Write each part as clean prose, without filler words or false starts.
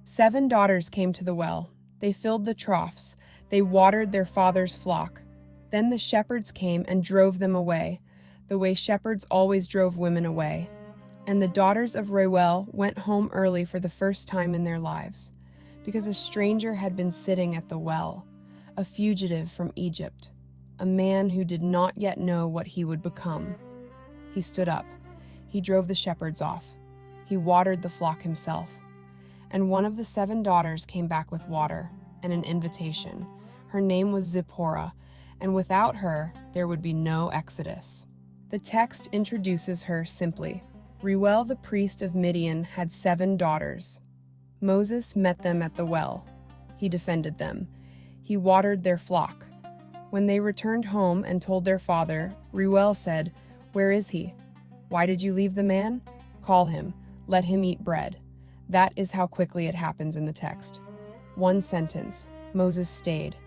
7 daughters came to the well. They filled the troughs. They watered their father's flock. Then the shepherds came and drove them away, the way shepherds always drove women away. And the daughters of Reuel went home early for the first time in their lives, because a stranger had been sitting at the well, a fugitive from Egypt, a man who did not yet know what he would become. He stood up. He drove the shepherds off. He watered the flock himself. And one of the 7 daughters came back with water and an invitation. Her name was Zipporah, and without her, there would be no Exodus. The text introduces her simply. Reuel the priest of Midian had 7 daughters. Moses met them at the well. He defended them. He watered their flock. When they returned home and told their father, Reuel said, "Where is he? Why did you leave the man? Call him. Let him eat bread." That is how quickly it happens in the text. One sentence. Moses stayed.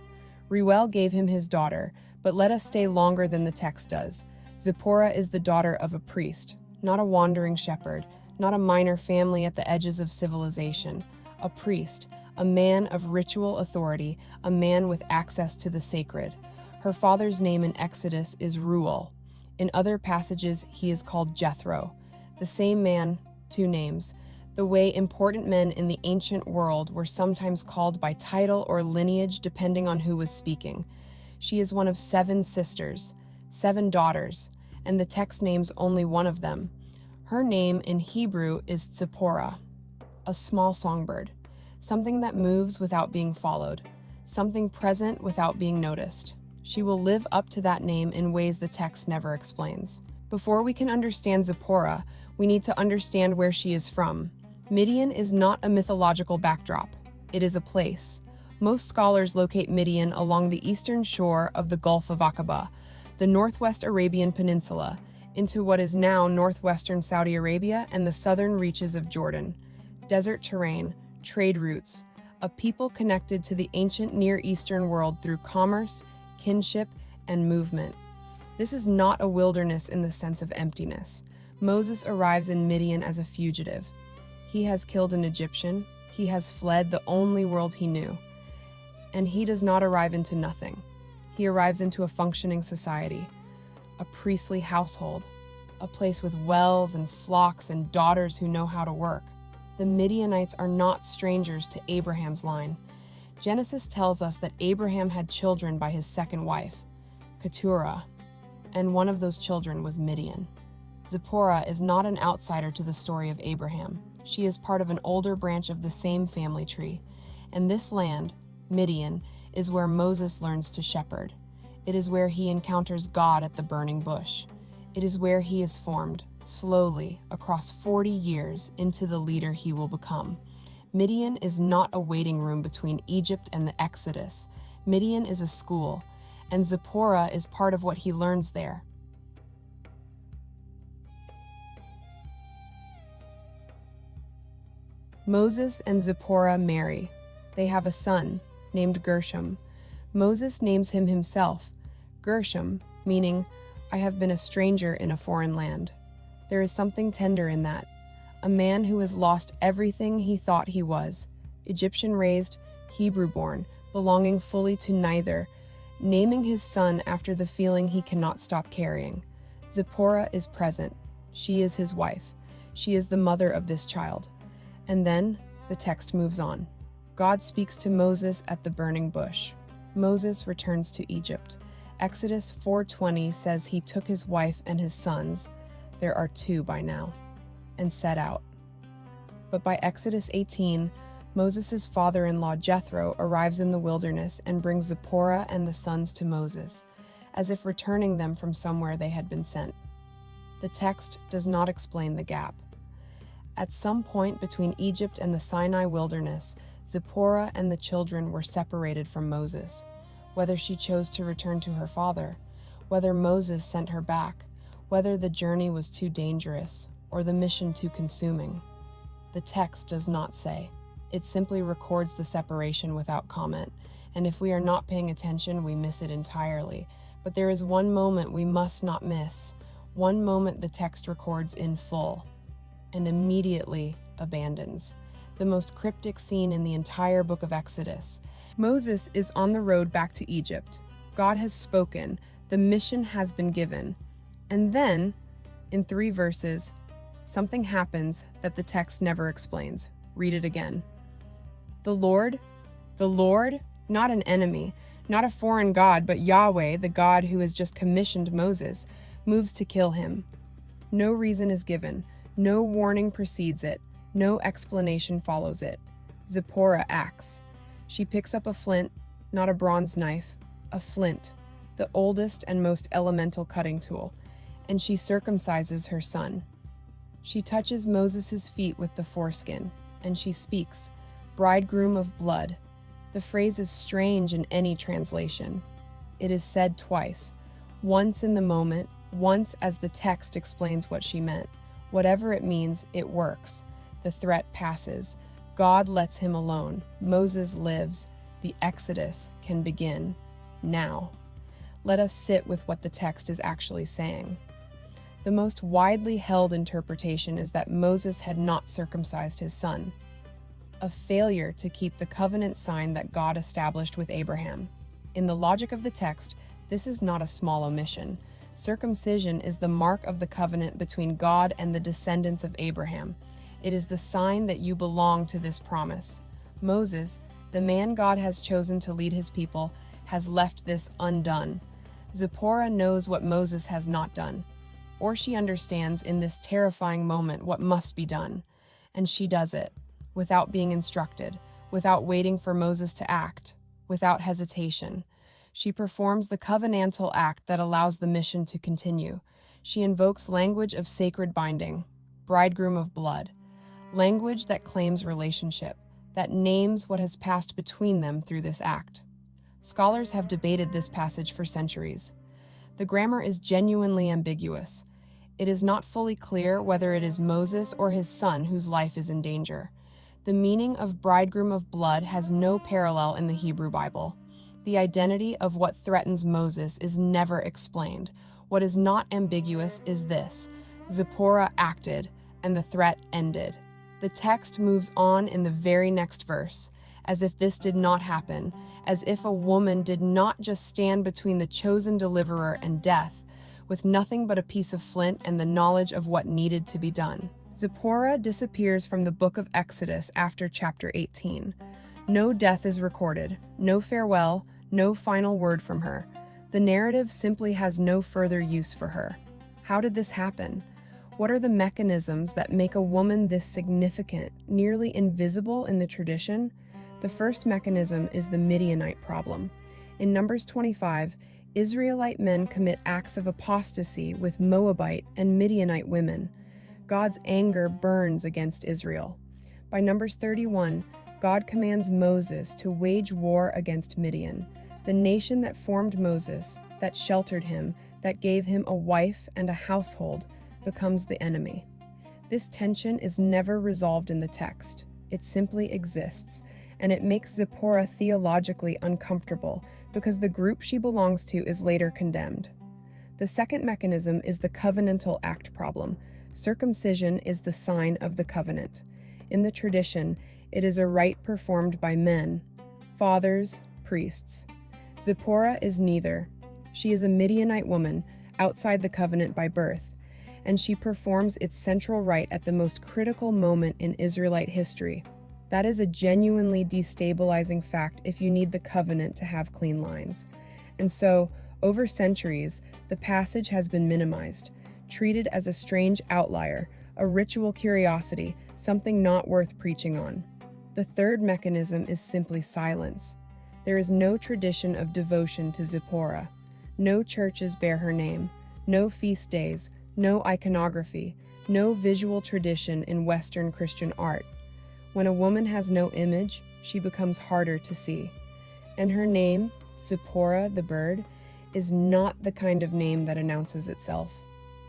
Reuel gave him his daughter, but let us stay longer than the text does. Zipporah is the daughter of a priest, not a wandering shepherd, not a minor family at the edges of civilization. A priest, a man of ritual authority, a man with access to the sacred. Her father's name in Exodus is Reuel. In other passages, he is called Jethro. The same man, 2 names. The way important men in the ancient world were sometimes called by title or lineage depending on who was speaking. She is one of 7 sisters, 7 daughters, and the text names only one of them. Her name in Hebrew is Zipporah, a small songbird, something that moves without being followed, something present without being noticed. She will live up to that name in ways the text never explains. Before we can understand Zipporah, we need to understand where she is from. Midian is not a mythological backdrop. It is a place. Most scholars locate Midian along the eastern shore of the Gulf of Aqaba, the northwest Arabian Peninsula, into what is now northwestern Saudi Arabia and the southern reaches of Jordan. Desert terrain, trade routes, a people connected to the ancient Near Eastern world through commerce, kinship, and movement. This is not a wilderness in the sense of emptiness. Moses arrives in Midian as a fugitive. He has killed an Egyptian. He has fled the only world he knew. And he does not arrive into nothing. He arrives into a functioning society, a priestly household, a place with wells and flocks and daughters who know how to work. The Midianites are not strangers to Abraham's line. Genesis tells us that Abraham had children by his second wife, Keturah, and one of those children was Midian. Zipporah is not an outsider to the story of Abraham. She is part of an older branch of the same family tree. And this land, Midian, is where Moses learns to shepherd. It is where he encounters God at the burning bush. It is where he is formed, slowly, across 40 years, into the leader he will become. Midian is not a waiting room between Egypt and the Exodus. Midian is a school, and Zipporah is part of what he learns there. Moses and Zipporah marry. They have a son, named Gershom. Moses names him himself, Gershom, meaning, "I have been a stranger in a foreign land." There is something tender in that. A man who has lost everything he thought he was, Egyptian-raised, Hebrew-born, belonging fully to neither, naming his son after the feeling he cannot stop carrying. Zipporah is present. She is his wife. She is the mother of this child. And then the text moves on. God speaks to Moses at the burning bush. Moses returns to Egypt. Exodus 4:20 says he took his wife and his sons, there are 2 by now, and set out. But by Exodus 18, Moses' father-in-law Jethro arrives in the wilderness and brings Zipporah and the sons to Moses, as if returning them from somewhere they had been sent. The text does not explain the gap. At some point between Egypt and the Sinai wilderness, Zipporah and the children were separated from Moses. Whether she chose to return to her father, whether Moses sent her back, whether the journey was too dangerous or the mission too consuming. The text does not say. It simply records the separation without comment, and if we are not paying attention, we miss it entirely. But there is one moment we must not miss, one moment the text records in full and immediately abandons. the most cryptic scene in the entire book of Exodus. Moses is on the road back to Egypt. God has spoken. The mission has been given. And then, in 3 verses, something happens that the text never explains. Read it again. The Lord, not an enemy, not a foreign God, but Yahweh, the God who has just commissioned Moses, moves to kill him. No reason is given. No warning precedes it. No explanation follows it. Zipporah acts. She picks up a flint, not a bronze knife, a flint, the oldest and most elemental cutting tool, and she circumcises her son. She touches Moses' feet with the foreskin, and she speaks, "Bridegroom of blood." The phrase is strange in any translation. It is said twice, once in the moment, once as the text explains what she meant. Whatever it means, it works. The threat passes. God lets him alone. Moses lives. The Exodus can begin now. Let us sit with what the text is actually saying. The most widely held interpretation is that Moses had not circumcised his son, a failure to keep the covenant sign that God established with Abraham. In the logic of the text, this is not a small omission. Circumcision is the mark of the covenant between God and the descendants of Abraham. It is the sign that you belong to this promise. Moses, the man God has chosen to lead his people, has left this undone. Zipporah knows what Moses has not done, or she understands in this terrifying moment what must be done, and she does it, without being instructed, without waiting for Moses to act, without hesitation. She performs the covenantal act that allows the mission to continue. She invokes language of sacred binding, bridegroom of blood, language that claims relationship, that names what has passed between them through this act. Scholars have debated this passage for centuries. The grammar is genuinely ambiguous. It is not fully clear whether it is Moses or his son whose life is in danger. The meaning of bridegroom of blood has no parallel in the Hebrew Bible. The identity of what threatens Moses is never explained. What is not ambiguous is this: Zipporah acted, and the threat ended. The text moves on in the very next verse, as if this did not happen, as if a woman did not just stand between the chosen deliverer and death, with nothing but a piece of flint and the knowledge of what needed to be done. Zipporah disappears from the book of Exodus after chapter 18. No death is recorded, no farewell, no final word from her. The narrative simply has no further use for her. How did this happen? What are the mechanisms that make a woman this significant, nearly invisible in the tradition? The first mechanism is the Midianite problem. In Numbers 25, Israelite men commit acts of apostasy with Moabite and Midianite women. God's anger burns against Israel. By Numbers 31, God commands Moses to wage war against Midian, the nation that formed Moses, that sheltered him, that gave him a wife and a household, becomes the enemy. This tension is never resolved in the text. It simply exists, and it makes Zipporah theologically uncomfortable because the group she belongs to is later condemned. The second mechanism is the covenantal act problem. Circumcision is the sign of the covenant. In the tradition, it is a rite performed by men, fathers, priests. Zipporah is neither. She is a Midianite woman, outside the covenant by birth, and she performs its central rite at the most critical moment in Israelite history. That is a genuinely destabilizing fact if you need the covenant to have clean lines. And so, over centuries, the passage has been minimized, treated as a strange outlier, a ritual curiosity, something not worth preaching on. The third mechanism is simply silence. There is no tradition of devotion to Zipporah. No churches bear her name, no feast days, no iconography, no visual tradition in Western Christian art. When a woman has no image, she becomes harder to see. And her name, Zipporah the bird, is not the kind of name that announces itself.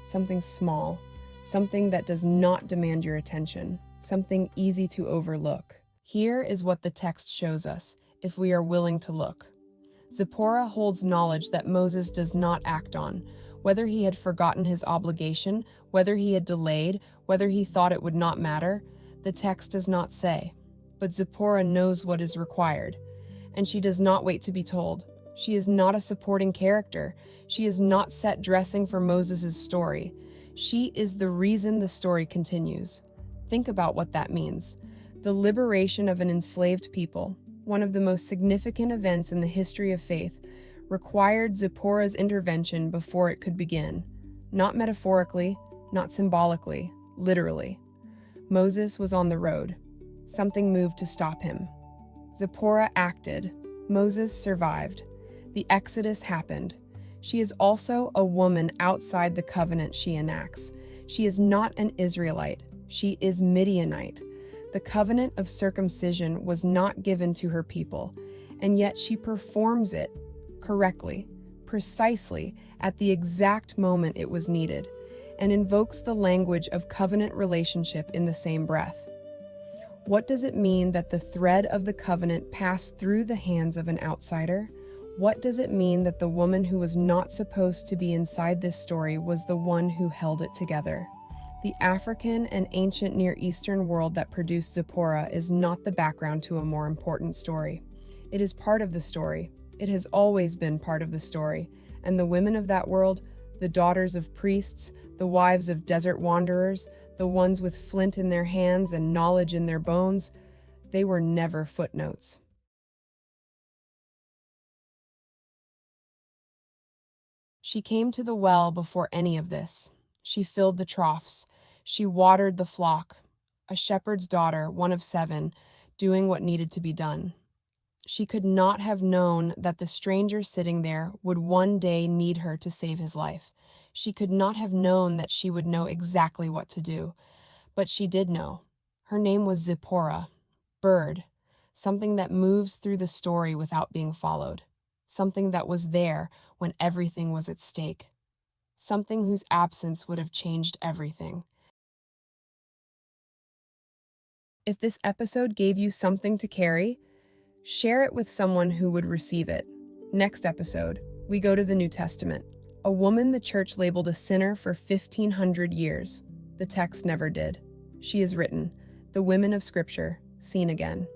Something small, something that does not demand your attention, something easy to overlook. Here is what the text shows us, if we are willing to look. Zipporah holds knowledge that Moses does not act on, whether he had forgotten his obligation, whether he had delayed, whether he thought it would not matter. The text does not say. but Zipporah knows what is required, and she does not wait to be told. She is not a supporting character. She is not set dressing for Moses' story. She is the reason the story continues. Think about what that means. The liberation of an enslaved people, one of the most significant events in the history of faith, required Zipporah's intervention before it could begin. Not metaphorically, not symbolically, literally. Moses was on the road. Something moved to stop him. Zipporah acted. Moses survived. The Exodus happened. She is also a woman outside the covenant she enacts. She is not an Israelite. She is Midianite. The covenant of circumcision was not given to her people, and yet she performs it correctly, precisely at the exact moment it was needed, and invokes the language of covenant relationship in the same breath. What does it mean that the thread of the covenant passed through the hands of an outsider? What does it mean that the woman who was not supposed to be inside this story was the one who held it together? The African and ancient Near Eastern world that produced Zipporah is not the background to a more important story. It is part of the story. It has always been part of the story. And the women of that world, the daughters of priests, the wives of desert wanderers, the ones with flint in their hands and knowledge in their bones, they were never footnotes. She came to the well before any of this. She filled the troughs. She watered the flock. A shepherd's daughter, one of 7, doing what needed to be done. She could not have known that the stranger sitting there would one day need her to save his life. She could not have known that she would know exactly what to do. But she did know. Her name was Zipporah, bird, something that moves through the story without being followed. Something that was there when everything was at stake. Something whose absence would have changed everything. If this episode gave you something to carry, share it with someone who would receive it. Next episode, we go to the New Testament. A woman the church labeled a sinner for 1,500 years. The text never did. She is written. The women of Scripture, seen again.